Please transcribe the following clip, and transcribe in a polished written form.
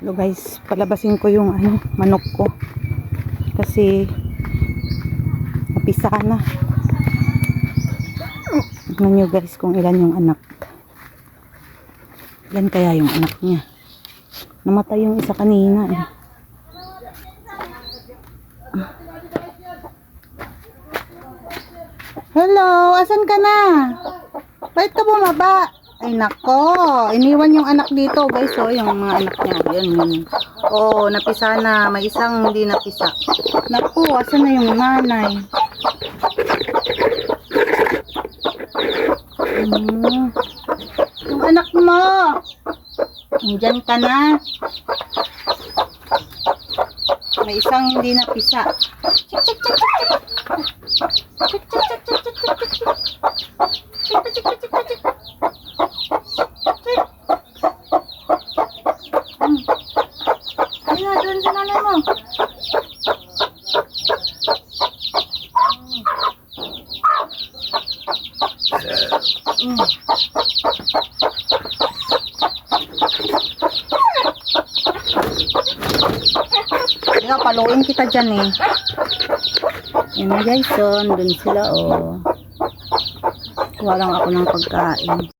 So guys, palabasin ko yung manok ko. Kasi napisa na. Tignan nyo guys kung ilan yung anak. Ilan kaya yung anak niya. Namatay yung isa kanina eh. Hello, asan ka na? Bakit ka bumaba? Ay nako, iniwan yung anak dito guys, oh, yung mga anak niya. Yun. Oh, napisa na, may isang hindi napisa. Naku, asan na yung nanay? Yung anak mo. Diyan ka na. May isang hindi napisa. Ayan, doon sa nanay mo. Ikaw, paluin kita dyan eh. Yan na guys, son. Doon sila oh. Kuha lang ako ng pagkain.